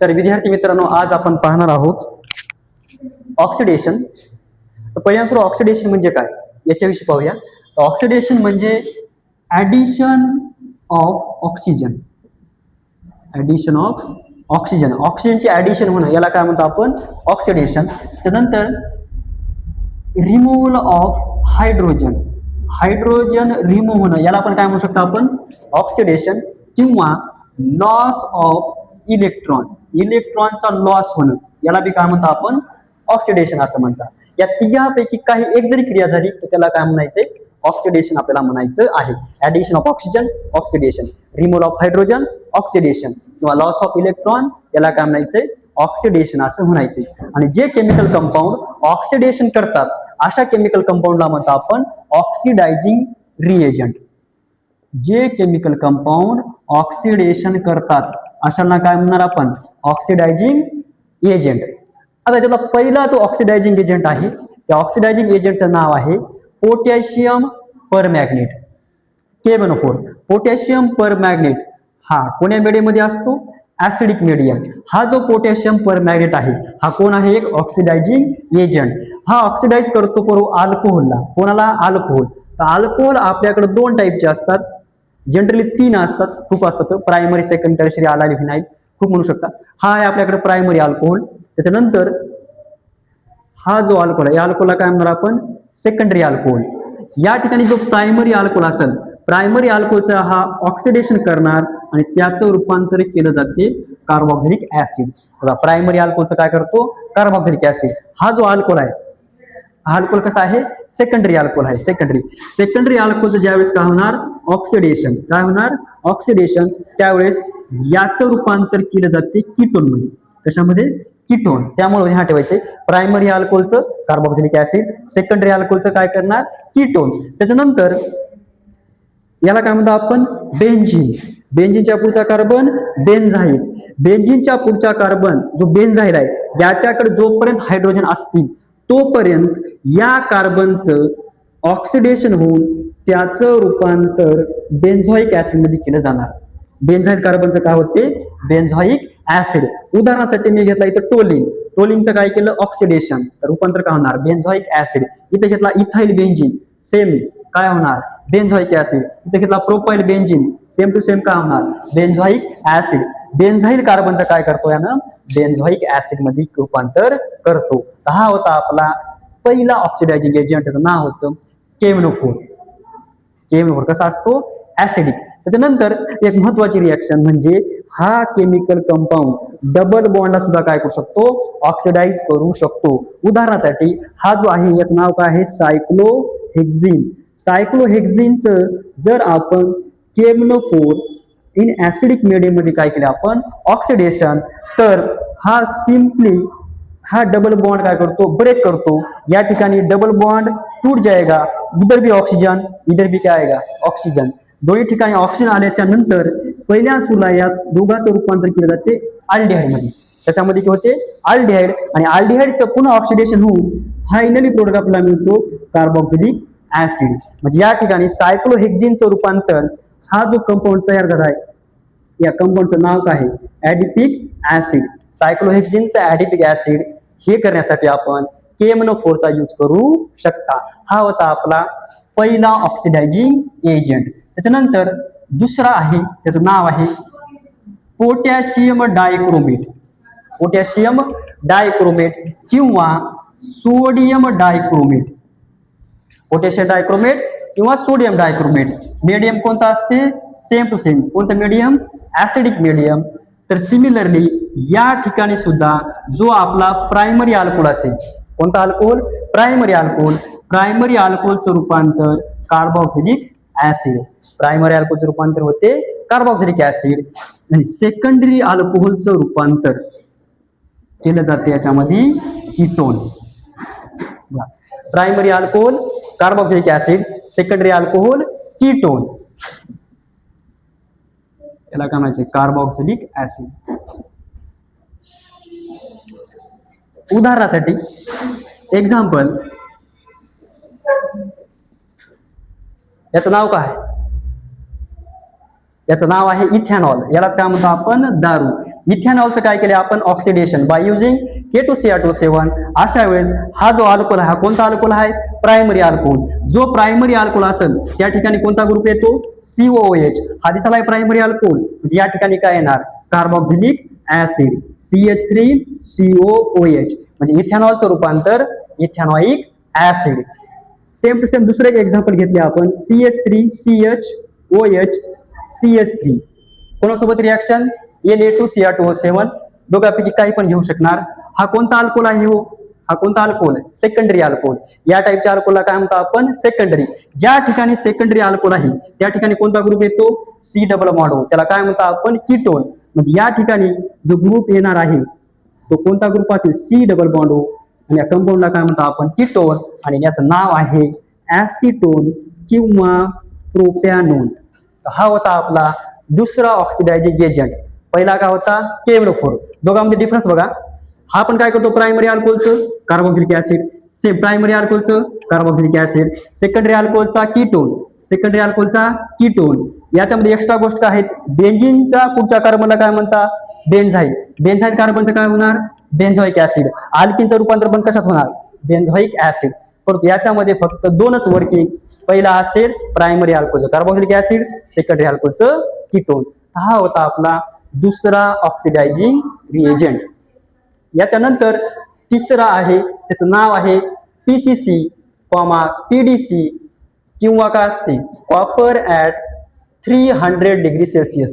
तर विद्यार्थी मित्रांनो, आज आपण पाहणार आहोत ऑक्सिडेशन. तर पहिल्यांदा ऑक्सिडेशन म्हणजे काय याच्याविषयी पाहूया. ऑक्सिडेशन म्हणजे addition of oxygen. Addition of oxygen, ऑक्सिजनची ॲडिशन होणं याला काय म्हणतो आपण? ऑक्सिडेशन. त्यानंतर removal of hydrogen, hydrogen remove होणं याला आपण काय म्हणू शकतो आपण? ऑक्सिडेशन. किंवा लॉस ऑफ इलेक्ट्रॉन, इलेक्ट्रॉनचा लॉस होणं याला बी काय म्हणतो आपण? ऑक्सिडेशन असं म्हणतात. या तिघांपैकी काही एक जरी क्रिया झाली तर त्याला काय म्हणायचंय? ऑक्सिडेशन आपल्याला म्हणायचं आहे. Addition of oxygen oxidation, removal of hydrogen oxidation, किंवा लॉस ऑफ इलेक्ट्रॉन याला काय म्हणायचंय? ऑक्सिडेशन असं म्हणायचे. आणि जे केमिकल कंपाऊंड ऑक्सिडेशन करतात अशा केमिकल कंपाऊंडला म्हणतो आपण ऑक्सिडायझिंग रिएजंट. जे केमिकल कंपाऊंड ऑक्सिडेशन करतात अशांना काय म्हणणार आपण? Oxidizing agent. आता त्याला पहिला जो ऑक्सिडायझिंग एजंट आहे त्या ऑक्सिडायझिंग एजंटचं नाव आहे पोटॅशियम परमॅग्नेट, K1O4. पोटॅशियम परमॅग्नेट हा कोण्या मीडियममध्ये असतो? Acidic medium. हा जो पोटॅशियम परमॅग्नेट आहे हा कोण आहे? एक ऑक्सिडायझिंग एजंट. हा ऑक्सिडाइज करतो अल्कोहोलला. कोणाला? अल्कोहोल. तर अल्कोहोल आपल्याकडे दोन टाईपचे असतात, जनरली तीन असतात, खूप असतात. Primary, second, tertiary, allyl, vinyl खूप म्हणू शकता. हा आहे आपल्याकडे प्रायमरी अल्कोहोल. त्याच्यानंतर हा जो अल्कोहोल आहे या अल्कोहोलला काय म्हणणार आपण? Secondary alcohol. या ठिकाणी जो प्रायमरी अल्कोहोल असेल, प्रायमरी अल्कोहोलचा हा ऑक्सिडेशन करणार आणि त्याचं रूपांतर केलं जाते कार्बोक्सिलिक ऍसिड. बघा, प्रायमरी अल्कोहोलचं काय करतो? Carboxylic acid. हा जो अल्कोहोल आहे हा अल्कोहोल कसा आहे? सेकंडरी अल्कोहोल आहे. सेकंडरी अल्कोहोलचं ज्यावेळेस काय होणार? ऑक्सिडेशन. काय होणार? ऑक्सिडेशन. त्यावेळेस याचं रूपांतर केलं जाते कीटोन मध्ये. कशामध्ये? कीटोन. त्यामुळे ध्यान ठेवायचे, प्रायमरी अल्कोहोलचं कार्बोक्सिलिक ऍसिड, सेकंडरी अल्कोहोलचं काय करणार? कीटोन. त्याच्यानंतर याला काय म्हणतो आपण? बेन्झीन. बेन्झीनच्या पुढचा कार्बन बेन्झाईल. बेन्झीनच्या पुढचा कार्बन जो बेन्झाईल आहे याच्याकडे जोपर्यंत हायड्रोजन असतील तोपर्यंत या कार्बनचं ऑक्सिडेशन होऊन त्याचं रूपांतर बेन्झॉइक ऍसिड मध्ये केलं जाणार. बेन्झाईल कार्बनचं काय होते? Benzoic acid. उदाहरणासाठी मी घेतला इथं टोलिन. टोलिनचं काय केलं? ऑक्सिडेशन. रूपांतर काय होणार? Benzoic acid. इथे घेतला इथाइल बेन्झीन, सेम काय होणार? Benzoic acid. इथे घेतला propyl benzene, same to same काय होणार? Benzoic acid. बेन्झाईल कार्बनचं काय करतो यानं? बेन्झॉइक ऍसिड मध्ये रूपांतर करतो. हा होता आपला पहिला ऑक्सिडायझिंग एजंट. त्याचं नाव होतं K1O4. K1O4 कसा असतो? ऍसिडिक. त्याच्यानंतर एक महत्वाची रिएक्शन म्हणजे हा केमिकल कंपाऊंड डबल बॉन्डला सुद्धा काय करू शकतो? ऑक्सिडाइज करू शकतो. उदाहरणासाठी हा जो आहे याचं नाव काय आहे? सायक्लोहेक्झिन. सायक्लोहेक्झिनचं जर आपण K1O4 इन ऍसिडिक मीडियम मध्ये काय केलं आपण? ऑक्सिडेशन, तर हा सिंपली हा डबल बॉन्ड काय करतो? ब्रेक करतो. या ठिकाणी डबल बॉन्ड टूट जाएगा, इधर भी ऑक्सीजन इधर भी क्या आएगा? ऑक्सिजन. दोन्ही ठिकाणी ऑक्सिजन आल्याच्या नंतर पहिल्या सुला या दोघांचं रूपांतर केलं जाते अल्डिहाइड मध्ये. त्याच्यामध्ये काय होते? अल्डिहाइड. आणि अल्डिहाइडचं पुन्हा ऑक्सिडेशन होऊन फायनली प्रोडक्ट आपल्याला मिळतो कार्बोक्सिलिक ऍसिड. म्हणजे या ठिकाणी सायक्लोहेक्झिनचं रूपांतर हा जो कंपाऊंड तयार झाला आहे या कंपाऊंडचं नाव काय आहे? ऍडिपिक ऍसिड. सायक्लोहेक्झिनचं ऍडिपिक ऍसिड हे करण्यासाठी आपण K1O4 चा यूज करू शकता. हा होता आपला पहिला ऑक्सिडायझिंग एजंट. त्याच्यानंतर दुसरा आहे, त्याचं नाव आहे पोटॅशियम डायक्रोमेट. पोटॅशियम डायक्रोमेट किंवा सोडियम डायक्रोमेट. पोटॅशियम डायक्रोमेट किंवा सोडियम डायक्रोमेट. मीडियम कोणता असते? Same to same. कोणतं मीडियम? Acidic medium. तर सिमिलरली या ठिकाणी सुद्धा जो आपला प्रायमरी अल्कोहोल असेल, कोणता अल्कोहोल? Primary alcohol. प्रायमरी अल्कोहोलचं रूपांतर कार्बोक्सिलिक ऍसिड. प्रायमरी अल्कोहोलचं रूपांतर होते कार्बोक्सिलिक ऍसिड. आणि सेकंडरी अल्कोहोलचं रूपांतर केलं जाते याच्यामध्ये ketone. Primary alcohol carboxylic acid, secondary alcohol ketone. याला काय म्हणायचे? Carboxylic acid. उदाहरणासाठी एक्झाम्पल, याचं नाव काय? याचं नाव आहे इथेनॉल. यालाच काय म्हणतो आपण, दारू. इथेनॉलचं काय केलं आपण, ऑक्सिडेशन बाय युजिंग K2Cr2O7. अशा वेळेस हा जो अल्कोहोल आहे, हा कोणता अल्कोहोल आहे, प्रायमरी अल्कोहोल. जो प्रायमरी अल्कोहोल असेल त्या ठिकाणी कोणता ग्रुप येतो, COOH. हा दिसला आहे प्रायमरी अल्कोहोल, म्हणजे या ठिकाणी काय येणार, कार्बोक्सिलिक ऍसिड CH3COOH, म्हणजे इथेनॉलचं रूपांतर ethanoic acid. Same to same दुसरं एक एक्झाम्पल घेतले आपण, CH3CHOH CH3. कोणासोबत रिॲक्शन, Na2Cr2O7. दोघांपैकी काही पण घेऊ शकणार. हा कोणता अल्कोहोल आहे हो, हा कोणता अल्कोहोल, सेकंडरी अल्कोहोल. या टाईपच्या अल्कोहोलला काय म्हणतो आपण, सेकंडरी. ज्या ठिकाणी सेकंडरी अल्कोहोल आहे त्या ठिकाणी कोणता ग्रुप येतो, C डबल बॉन्ड O. त्याला काय म्हणतो आपण, कीटोन. म्हणजे या ठिकाणी जो ग्रुप येणार आहे तो कोणता ग्रुप असेल, C डबल बॉन्ड O. आणि या कंपाऊंडला काय म्हणतो आपण, कीटोन. आणि याचं नाव आहे ऍसिटोन किंवा प्रोपॅनोन. हा होता आपला दुसरा ऑक्सिडायझिंग एजंट. पहिला काय होता, KMnO4. दोघांमध्ये डिफरन्स बघा. हा पण काय करतो, प्रायमरी अल्कोहोलचं कार्बोक्सिलिक ऍसिड, सेम प्रायमरी अल्कोहोलचं कार्बोक्सिलिक ऍसिड. सेकंडरी अल्कोहोलचा कीटोन, सेकंडरी अल्कोहोलचा कीटोन. याच्यामध्ये एक्स्ट्रा गोष्ट आहेत. बेंझिनचा पुढच्या कार्बनला काय म्हणतात, बेन्झाईड. बेन्झाईड कार्बनचं काय होणार, बेन्झोइक ऍसिड. अल्किनचं रूपांतर पण कशात होणार, बेन्झोइक ऍसिड. परंतु याच्यामध्ये फक्त दोनच वर्किंग. पहिला असेल प्रायमरी अल्कोहोलचं कार्बोक्सिलिक ऍसिड, सेकंडरी अल्कोहोलचं कीटोन. हा होता आपला दुसरा ऑक्सिडायझिंग रिएजंट. याच्यानंतर तिसरा आहे, त्याचं नाव आहे PCC, PDC किंवा काय असते, कॉपर ॲट 300 डिग्री सेल्सिअस.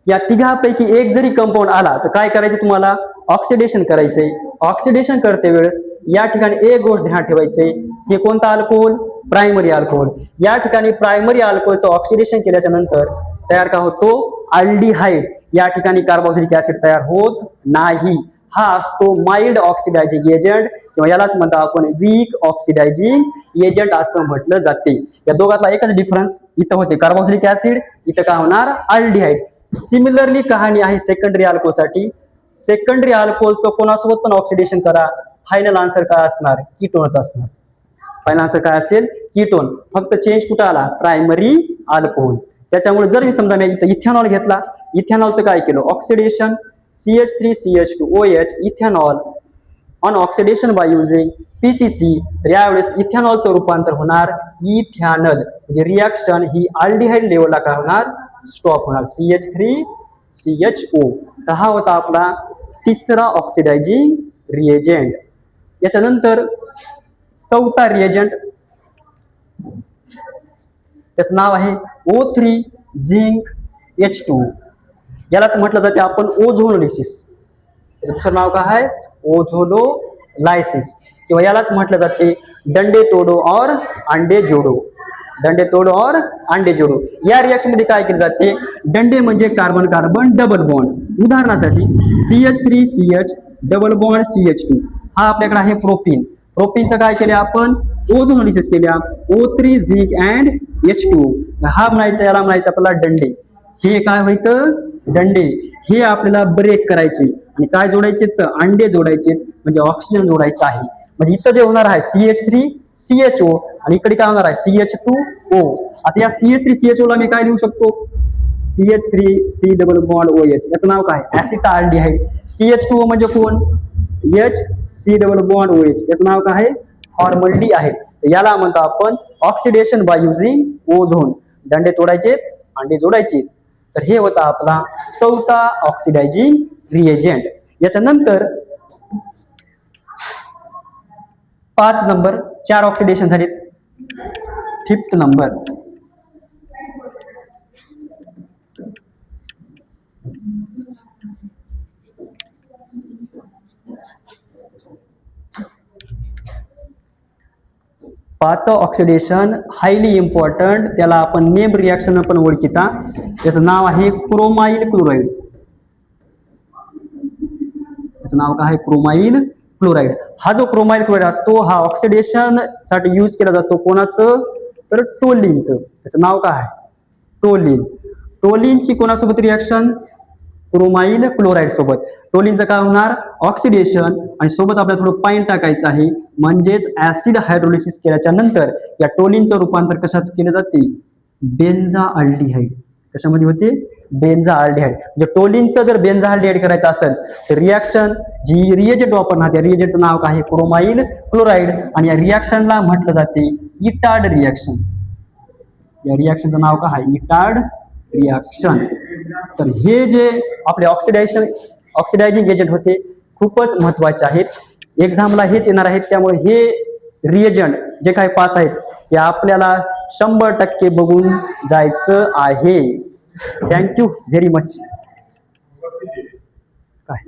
या तिघापैकी एक जरी कंपाऊंड आला तर काय करायचं तुम्हाला, ऑक्सिडेशन करायचंय. ऑक्सिडेशन करते वेळेस या ठिकाणी एक गोष्ट ध्यानात ठेवायची, हे कोणता अल्कोहोल, प्रायमरी अल्कोहोल. या ठिकाणी प्रायमरी अल्कोहोलचं ऑक्सिडेशन केल्याच्या नंतर तयार का होतो, अल्डिहाइड. या ठिकाणी कार्बोक्सिलिक ऍसिड तयार होत नाही. हा असतो माइल्ड ऑक्सिडायझिंग एजंट, किंवा यालाच म्हणतो आपण वीक ऑक्सिडायझिंग एजंट असं म्हटलं जाते. या दोघातला एकच डिफरन्स, इथं होते कार्बोक्सिलिक ऍसिड, इथं काय होणार, अल्डिहाइड. सिमिलरली कहाणी आहे सेकंडरी अल्कोहोलसाठी. सेकंडरी अल्कोहोलचं कोणासोबत पण ऑक्सिडेशन करा, फायनल आन्सर काय असणार, कीटोनच असणार. फायनल आन्सर काय असेल, कीटोन. फक्त चेंज कुठं आला, प्रायमरी अल्कोहोल. त्याच्यामुळे जर मी समजा मी इथं इथेनॉल घेतला, इथेनॉलचं काय केलं, oxidation CH3CH2OH ethanol on oxidation by using PCC. तर यावेळेस इथेनॉलचं रूपांतर होणार इथॅनल. म्हणजे रिॲक्शन ही अल्डिहाइड लेवलला काय होणार, स्टॉप होणार, CH3CHO. तर हा होता आपला तिसरा ऑक्सिडायझिंग रिएजंट. याच्यानंतर चौथा रिएजंट, त्याचं नाव आहे O3 झिंक H2. यालाच म्हटलं जाते आपण ओझोनोलिसिस. त्याचं दुसरं नाव काय आहे, ओझोनोलायसिस, किंवा यालाच म्हटलं जाते डंडे तोडो और अंडे जोडो. डंडे तोडो और अंडे जोडो. या रिएक्शन मध्ये काय केले जाते, डंडे म्हणजे कार्बन कार्बन डबल बॉन्ड. उदाहरणासाठी CH3CH डबल बॉन्ड CH2. हा आपल्याकडे आहे प्रोपीन. प्रोपीनचं काय केले आपण, ओझोनोलिसिस केल्या, O3 झिंक अँड H2. हा म्हणायचा, याला म्हणायचं आपल्याला डंडे. हे काय व्हायचं, डंडे. हे आपल्याला ब्रेक करायचे आणि काय जोडायचे, तर अंडे जोडायचे, म्हणजे ऑक्सिजन जोडायचं आहे. म्हणजे इथं जे होणार आहे CH3CHO आणि इकडे काय होणार आहे CH2O. आता या CH3CHO ला मी काय लिहू शकतो, CH3C डबल बॉन्ड OH. याचं नाव काय, ऍसिटाल्डिहाइड. CH2O म्हणजे कोण, HC डबल बॉन्ड OH. याचं नाव काय आहे, फॉर्मल्डिहाइड. याला म्हणतो आपण ऑक्सिडेशन बाय युजिंग ओझोन. डंडे तोडायचे, अंडे जोडायचे. तर हे होता आपला चौथा ऑक्सिडायझिंग रिएजंट. याच्यानंतर 5 नंबर, 4 ऑक्सिडेशन झाले. 5th नंबर, पाचवं ऑक्सिडेशन हायली इम्पॉर्टंट. त्याला आपण नेम रिॲक्शन पण ओळखीता. त्याचं नाव आहे क्रोमाइल क्लोराईड. त्याचं नाव काय आहे, क्रोमाइल क्लोराईड. हा जो क्रोमाइल क्लोराईड असतो हा ऑक्सिडेशन साठी यूज केला जातो. कोणाचं, तर टोलिनचं. त्याचं नाव काय आहे, टोलिन. टोलिनची कोणासोबत रिॲक्शन, क्रोमाइल क्लोराईड सोबत. टोलिनचं काय होणार, ऑक्सिडेशन, आणि सोबत आपल्याला थोडं पाणी टाकायचं आहे. म्हणजेच ऍसिड हायड्रोलिसिस केल्याच्या नंतर या टोलिनचं रूपांतर कशात केले जाते, बेन्झाअल्डिहाइड. कशामध्ये होते? बेन्झाल्डिहाइड. म्हणजे टोलिनचं जर बेन्झाल्डिहाइड करायचं असेल तर रिॲक्शन जी रिएजंट वापरणार त्या रिएजंटचं नाव काय आहे? क्रोमाईल क्लोराईड. आणि या रिॲक्शनला म्हटलं जाते इटार्ड रिॲक्शन. या रिॲक्शनचं नाव काय आहे? Etard reaction. तर हे जे आपले ऑक्सिडायझिंग एजंट होते खूपच महत्वाचे आहेत. एक्झामला हेच येणार आहेत. त्यामुळे हे रिएजंट जे काही पास आहेत ते आपल्याला 100% बघून जायचं आहे. Thank you very much. काय